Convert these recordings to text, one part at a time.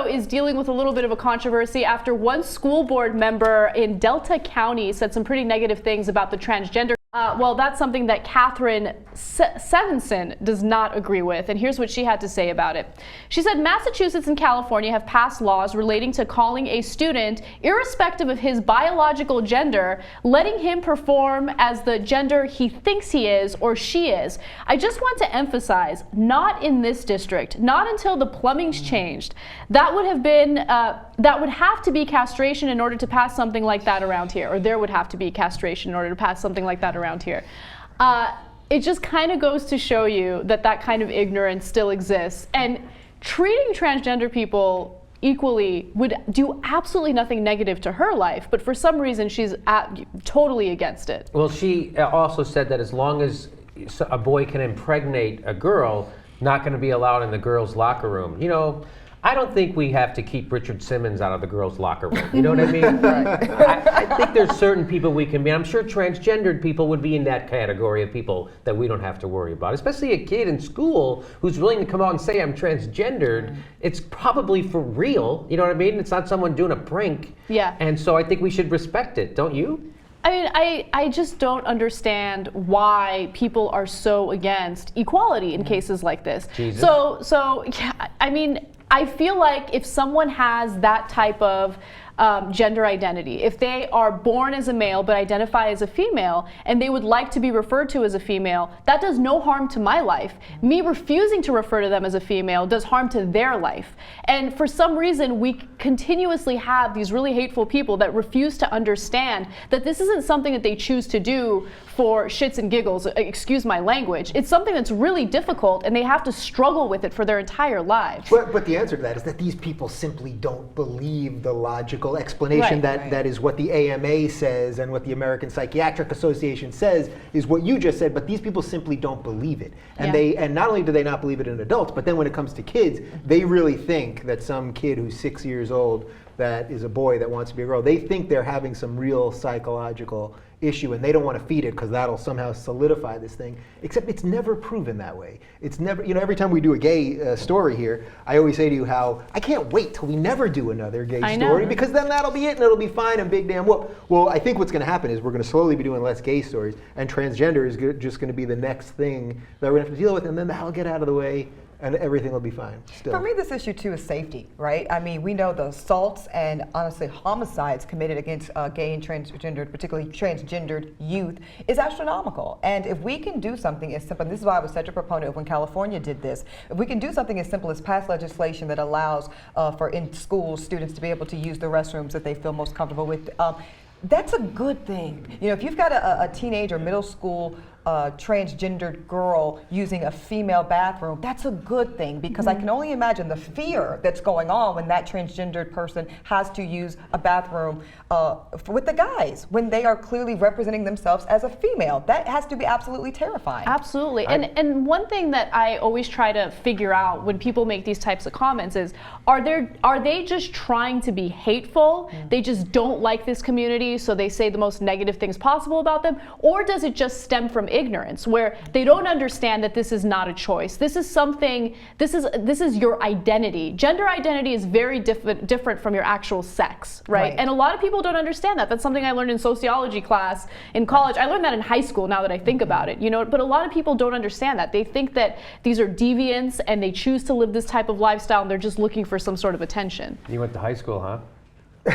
Colorado is dealing with a little bit of a controversy after one school board member in Delta County said some pretty negative things about the transgender. Well, that's something that Catherine Sevenson does not agree with, and here's what she had to say about it. She said Massachusetts and California have passed laws relating to calling a student, irrespective of his biological gender, letting him perform as the gender he thinks he is or she is. I just want to emphasize, not in this district, not until the plumbing's changed. That would have been, that would have to be castration in order to pass something like that around here, or there would have to be castration in order to pass something like that around here. It just kind of goes to show you that that kind of ignorance still exists, and treating transgender people equally would do absolutely nothing negative to her life, but for some reason she's totally against it. Well, she also said that as long as a boy can impregnate a girl, not going to be allowed in the girls' locker room. You know, I don't think we have to keep Richard Simmons out of the girls' locker room. You know what I mean? I think there's certain people we can be. I'm sure transgendered people would be in that category of people that we don't have to worry about. Especially a kid in school who's willing to come out and say, I'm transgendered. It's probably for real. You know what I mean? It's not someone doing a prank. Yeah. And so I think we should respect it, don't you? I mean, I just don't understand why people are so against equality in cases like this. Jesus. So yeah, I mean, I feel like if someone has that type of gender identity, if they are born as a male but identify as a female and they would like to be referred to as a female, that does no harm to my life. Me refusing to refer to them as a female does harm to their life. And for some reason, we continuously have these really hateful people that refuse to understand that this isn't something that they choose to do for shits and giggles, excuse my language. It's something that's really difficult and they have to struggle with it for their entire lives. But the answer to that is that these people simply don't believe the logical explanation that is what the AMA says and what the American Psychiatric Association says is what you just said, but these people simply don't believe it. And and not only do they not believe it in adults, but then when it comes to kids, they really think that some kid who's 6 years old that is a boy that wants to be a girl, they think they're having some real psychological issue and they don't want to feed it because that'll somehow solidify this thing, except it's never proven that way. It's never, you know, every time we do a gay story here, I always say to you how I can't wait till we never do another gay story because then that'll be it and it'll be fine and big damn whoop. Well, I think what's going to happen is we're going to slowly be doing less gay stories and transgender is just going to be the next thing that we're going to have to deal with, and then that'll get out of the way and everything will be fine still. For me, this issue too is safety, right? I mean, we know the assaults and honestly homicides committed against gay and transgendered, particularly transgendered youth, is astronomical. And if we can do something as simple, and this is why I was such a proponent of when California did this, if we can do something as simple as pass legislation that allows for in schools students to be able to use the restrooms that they feel most comfortable with, that's a good thing. You know, if you've got a teenage or middle school transgendered girl using a female bathroom, that's a good thing because I can only imagine the fear that's going on when that transgendered person has to use a bathroom with the guys when they are clearly representing themselves as a female. That has to be absolutely terrifying. Absolutely. And one thing that I always try to figure out when people make these types of comments is, are they just trying to be hateful? They just don't like this community, so they say the most negative things possible about them? Or does it just stem from ignorance, where they don't understand that this is not a choice? This is something, this is your identity. Gender identity is very different from your actual sex, right? And a lot of people don't understand that. That's something I learned in sociology class in college. I learned that in high school now that I think about it, you know, but a lot of people don't understand that. They think that these are deviants and they choose to live this type of lifestyle and they're just looking for some sort of attention. You went to high school, huh?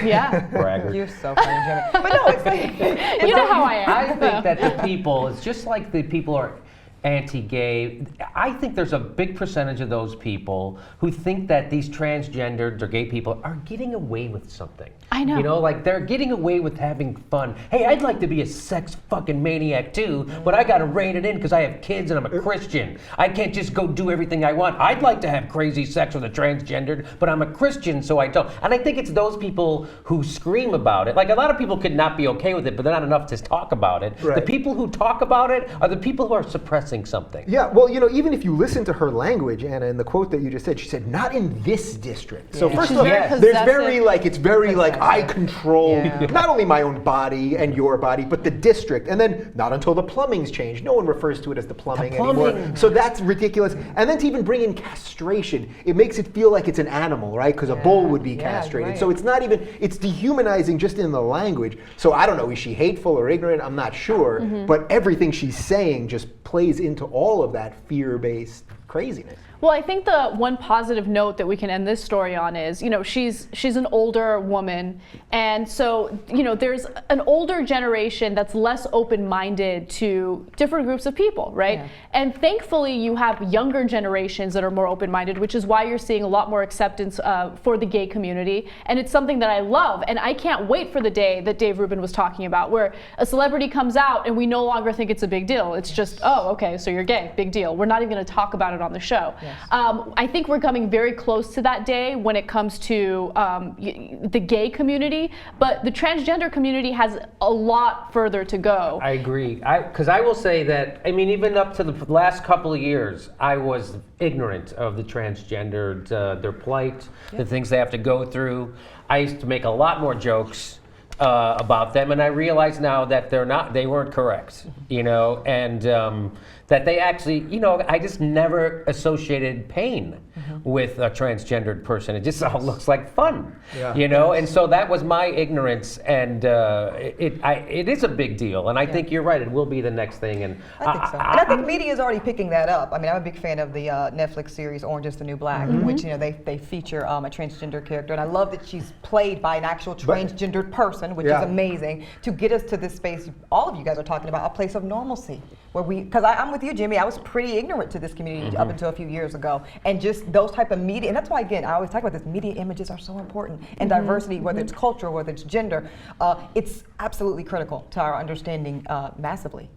Yeah. Bragger. You're so funny, Jimmy. But no, it's you know how I am. I think that the people, it's just like the people are anti-gay. I think there's a big percentage of those people who think that these transgendered or gay people are getting away with something. I know. You know, like they're getting away with having fun. Hey, I'd like to be a sex fucking maniac too, but I gotta rein it in because I have kids and I'm a Christian. I can't just go do everything I want. I'd like to have crazy sex with a transgendered, but I'm a Christian, so I don't. And I think it's those people who scream about it. Like a lot of people could not be okay with it, but they're not enough to talk about it. Right. The people who talk about it are the people who are suppressing missing something. Yeah, well, even if you listen to her language, Anna, in the quote that you just said, she said, "Not in this district." So Yeah. first She's of all, very there's possessive. it's very like I control Yeah. not only my own body and your body, but the district. And then not until the plumbing's changed. No one refers to it as the plumbing anymore. So that's ridiculous. And then to even bring in castration, it makes it feel like it's an animal, right? Because a bull would be Yeah, castrated. right. So it's not even, it's dehumanizing just in the language. So I don't know, is she hateful or ignorant? I'm not sure. But everything she's saying just plays into all of that fear-based craziness. Well, I think the one positive note that we can end this story on is, she's an older woman, and so, there's an older generation that's less open-minded to different groups of people, right? Yeah. And thankfully, you have younger generations that are more open-minded, which is why you're seeing a lot more acceptance for the gay community, and it's something that I love, and I can't wait for the day that Dave Rubin was talking about, where a celebrity comes out and we no longer think it's a big deal. It's just, oh, okay, so you're gay, big deal. We're not even going to talk about it on the show. Yes. I think we're coming very close to that day when it comes to the gay community, but the transgender community has a lot further to go. I agree. Because I will say that, even up to the last couple of years, I was ignorant of the transgendered, their plight, the things they have to go through. I used to make a lot more jokes about them, and I realize now that they weren't correct, and that they actually, I just never associated pain with a transgendered person. It just all looks like fun, and so that was my ignorance, and it is a big deal, and I think you're right, it will be the next thing. And I think so. And I think media is already picking that up. I'm a big fan of the Netflix series Orange is the New Black, in which they feature a transgender character, and I love that she's played by an actual transgendered person, which is amazing, to get us to this space all of you guys are talking about, a place of normalcy, where because I'm with you, Jimmy, I was pretty ignorant to this community up until a few years ago, and just those type of media, and that's why, again, I always talk about this, media images are so important, and diversity, whether it's culture, whether it's gender, it's absolutely critical to our understanding massively.